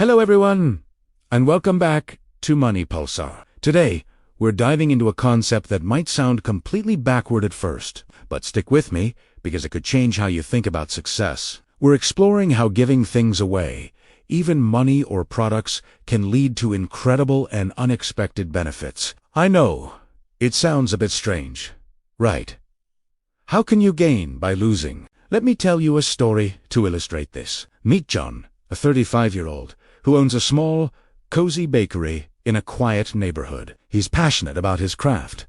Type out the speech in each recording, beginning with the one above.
Hello everyone, and welcome back to Money Pulsar. Today, we're diving into a concept that might sound completely backward at first, but stick with me because it could change how you think about success. We're exploring how giving things away, even money or products, can lead to incredible and unexpected benefits. I know, it sounds a bit strange, right? How can you gain by losing? Let me tell you a story to illustrate this. Meet John, a 35-year-old, who owns a small, cozy bakery in a quiet neighborhood. He's passionate about his craft,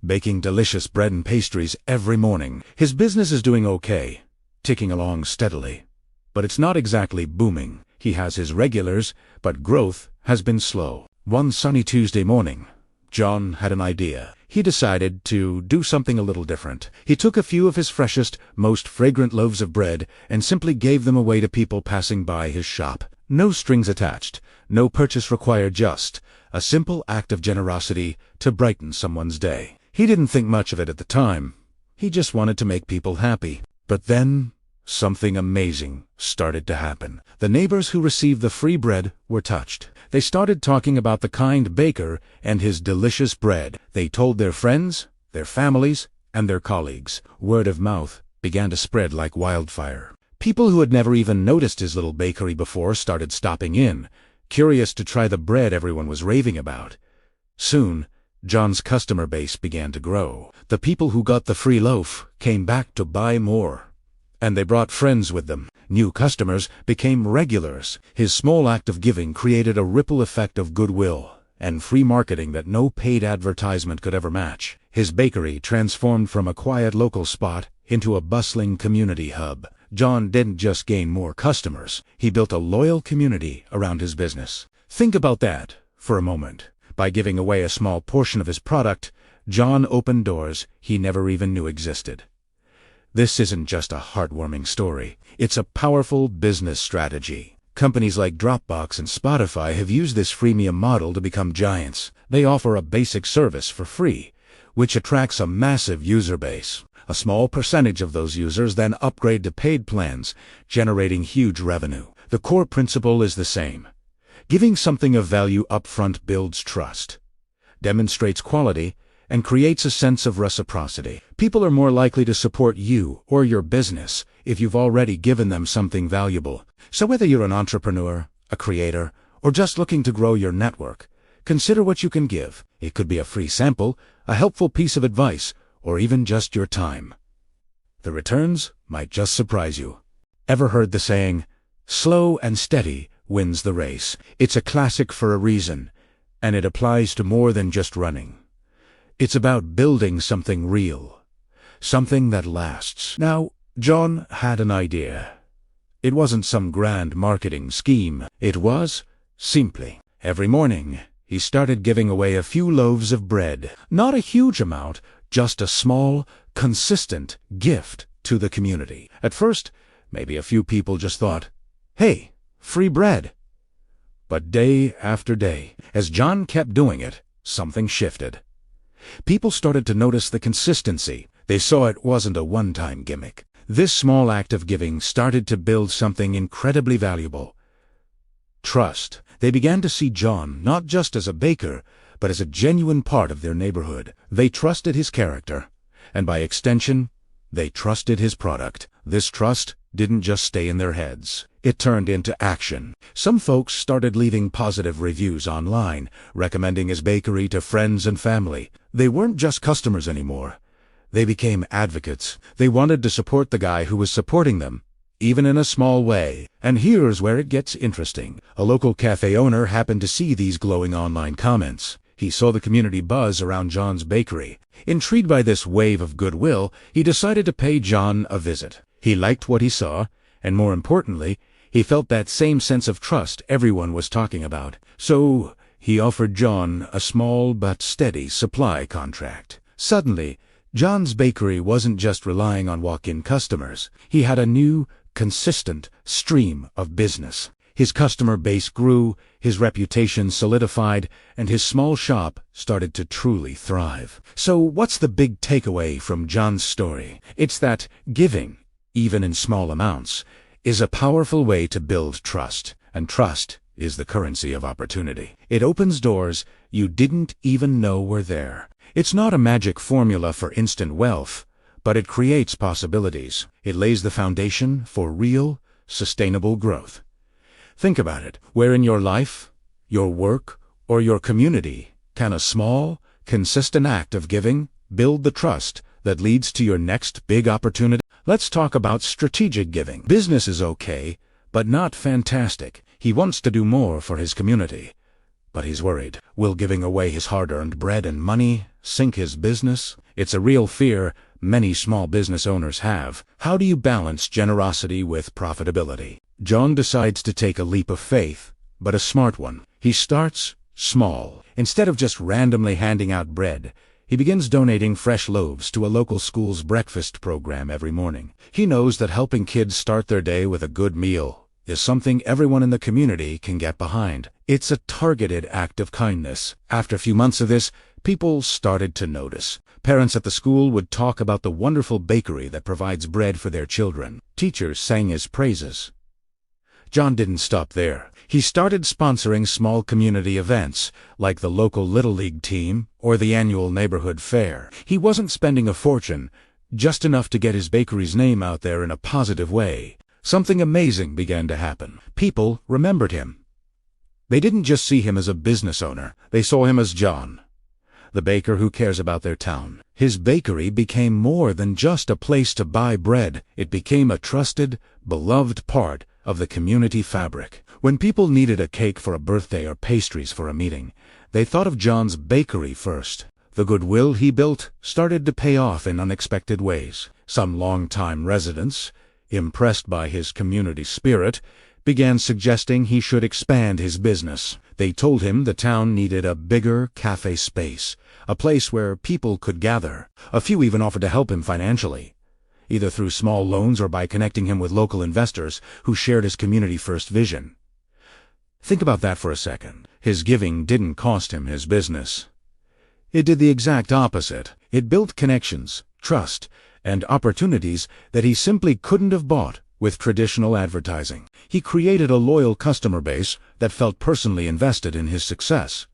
baking delicious bread and pastries every morning. His business is doing okay, ticking along steadily, but it's not exactly booming. He has his regulars, but growth has been slow. One sunny Tuesday morning, John had an idea. He decided to do something a little different. He took a few of his freshest, most fragrant loaves of bread and simply gave them away to people passing by his shop. No strings attached, no purchase required, just a simple act of generosity to brighten someone's day. He didn't think much of it at the time. He just wanted to make people happy. But then, something amazing started to happen. The neighbors who received the free bread were touched. They started talking about the kind baker and his delicious bread. They told their friends, their families, and their colleagues. Word of mouth began to spread like wildfire. People who had never even noticed his little bakery before started stopping in, curious to try the bread everyone was raving about. Soon, John's customer base began to grow. The people who got the free loaf came back to buy more, and they brought friends with them. New customers became regulars. His small act of giving created a ripple effect of goodwill and free marketing that no paid advertisement could ever match. His bakery transformed from a quiet local spot into a bustling community hub. John didn't just gain more customers, he built a loyal community around his business. Think about that for a moment. By giving away a small portion of his product, John opened doors he never even knew existed. This isn't just a heartwarming story, it's a powerful business strategy. Companies like Dropbox and Spotify have used this freemium model to become giants. They offer a basic service for free, which attracts a massive user base. A small percentage of those users then upgrade to paid plans, generating huge revenue. The core principle is the same. Giving something of value upfront builds trust, demonstrates quality, and creates a sense of reciprocity. People are more likely to support you or your business if you've already given them something valuable. So whether you're an entrepreneur, a creator, or just looking to grow your network, consider what you can give. It could be a free sample, a helpful piece of advice, or even just your time. The returns might just surprise you. Ever heard the saying, "Slow and steady wins the race"? It's a classic for a reason, and it applies to more than just running. It's about building something real, something that lasts. Now, John had an idea. It wasn't some grand marketing scheme. It was, simply, every morning, he started giving away a few loaves of bread. Not a huge amount, just a small, consistent gift to the community. At first, maybe a few people just thought, "Hey, free bread." But day after day, as John kept doing it, something shifted. People started to notice the consistency. They saw it wasn't a one-time gimmick. This small act of giving started to build something incredibly valuable: trust. They began to see John not just as a baker, but as a genuine part of their neighborhood. They trusted his character, and by extension, they trusted his product. This trust didn't just stay in their heads. It turned into action. Some folks started leaving positive reviews online, recommending his bakery to friends and family. They weren't just customers anymore. They became advocates. They wanted to support the guy who was supporting them, even in a small way. And here's where it gets interesting. A local cafe owner happened to see these glowing online comments. He saw the community buzz around John's bakery. Intrigued by this wave of goodwill, he decided to pay John a visit. He liked what he saw, and more importantly, he felt that same sense of trust everyone was talking about. So he offered John a small but steady supply contract. Suddenly, John's bakery wasn't just relying on walk-in customers. He had a new, consistent stream of business. His customer base grew, his reputation solidified, and his small shop started to truly thrive. So what's the big takeaway from John's story? It's that giving, even in small amounts, is a powerful way to build trust, and trust is the currency of opportunity. It opens doors you didn't even know were there. It's not a magic formula for instant wealth, but it creates possibilities. It lays the foundation for real, sustainable growth. Think about it. Where in your life, your work, or your community can a small, consistent act of giving build the trust that leads to your next big opportunity? Let's talk about strategic giving. Business is okay, but not fantastic. He wants to do more for his community, but he's worried. Will giving away his hard-earned bread and money sink his business? It's a real fear many small business owners have. How do you balance generosity with profitability? John decides to take a leap of faith, but a smart one. He starts small. Instead of just randomly handing out bread, he begins donating fresh loaves to a local school's breakfast program every morning. He knows that helping kids start their day with a good meal is something everyone in the community can get behind. It's a targeted act of kindness. After a few months of this, people started to notice. Parents at the school would talk about the wonderful bakery that provides bread for their children. Teachers sang his praises. John didn't stop there. He started sponsoring small community events, like the local Little League team or the annual neighborhood fair. He wasn't spending a fortune, just enough to get his bakery's name out there in a positive way. Something amazing began to happen. People remembered him. They didn't just see him as a business owner. They saw him as John, the baker who cares about their town. His bakery became more than just a place to buy bread. It became a trusted, beloved part of the community fabric. When people needed a cake for a birthday or pastries for a meeting, they thought of John's bakery first. The goodwill he built started to pay off in unexpected ways. Some longtime residents, impressed by his community spirit, began suggesting he should expand his business. They told him the town needed a bigger cafe space, a place where people could gather. A few even offered to help him financially, either through small loans or by connecting him with local investors who shared his community-first vision. Think about that for a second. His giving didn't cost him his business. It did the exact opposite. It built connections, trust, and opportunities that he simply couldn't have bought with traditional advertising. He created a loyal customer base that felt personally invested in his success.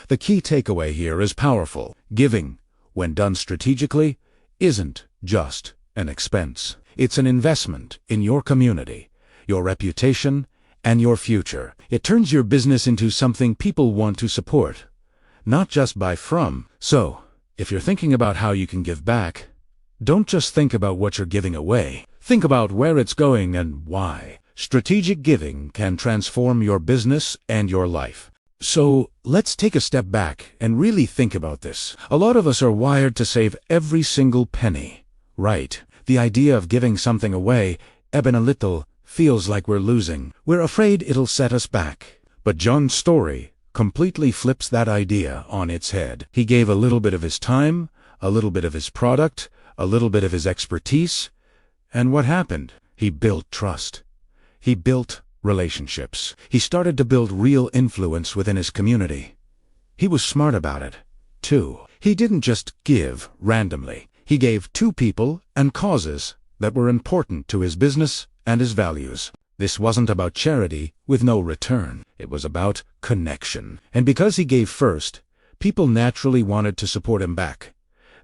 The key takeaway here is powerful. Giving, when done strategically, isn't just an expense. It's an investment in your community, your reputation, and your future. It turns your business into something people want to support, not just buy from. So, if you're thinking about how you can give back, don't just think about what you're giving away. Think about where it's going and why. Strategic giving can transform your business and your life. So, let's take a step back and really think about this. A lot of us are wired to save every single penny. Right. The idea of giving something away, even a little, feels like we're losing. We're afraid it'll set us back. But John's story completely flips that idea on its head. He gave a little bit of his time, a little bit of his product, a little bit of his expertise, and what happened? He built trust. He built relationships. He started to build real influence within his community. He was smart about it, too. He didn't just give randomly. He gave to people and causes that were important to his business and his values. This wasn't about charity with no return. It was about connection. And because he gave first, people naturally wanted to support him back.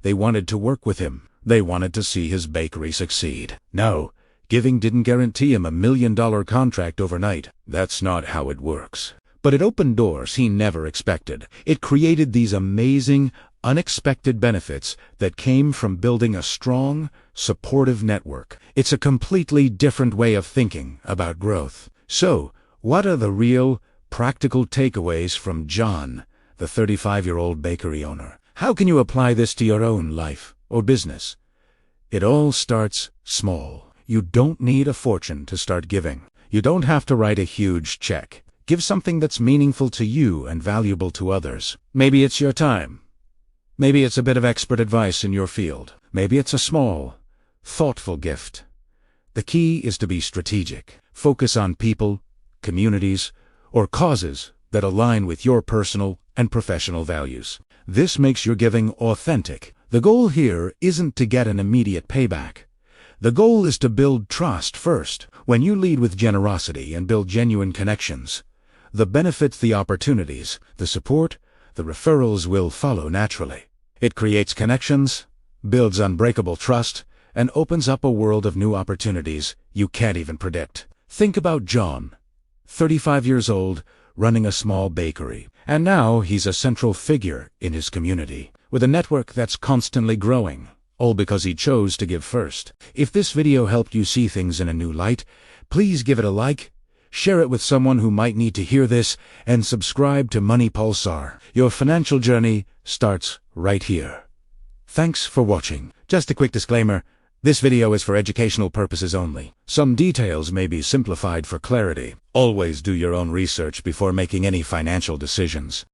They wanted to work with him. They wanted to see his bakery succeed. No, giving didn't guarantee him $1 million contract overnight. That's not how it works. But it opened doors he never expected. It created these amazing, unexpected benefits that came from building a strong, supportive network. It's a completely different way of thinking about growth. So, what are the real, practical takeaways from John, the 35-year-old bakery owner? How can you apply this to your own life or business? It all starts small. You don't need a fortune to start giving. You don't have to write a huge check. Give something that's meaningful to you and valuable to others. Maybe it's your time. Maybe it's a bit of expert advice in your field. Maybe it's a small, thoughtful gift. The key is to be strategic. Focus on people, communities, or causes that align with your personal and professional values. This makes your giving authentic. The goal here isn't to get an immediate payback. The goal is to build trust first. When you lead with generosity and build genuine connections, The benefits, the opportunities, the support, the referrals will follow naturally. It creates connections, builds unbreakable trust, and opens up a world of new opportunities you can't even predict. Think about John, 35 years old, running a small bakery. And now he's a central figure in his community, with a network that's constantly growing, all because he chose to give first. If this video helped you see things in a new light, please give it a like, share it with someone who might need to hear this, and subscribe to Money Pulsar. Your financial journey starts right here. Thanks for watching. Just a quick disclaimer. This video is for educational purposes only. Some details may be simplified for clarity. Always do your own research before making any financial decisions.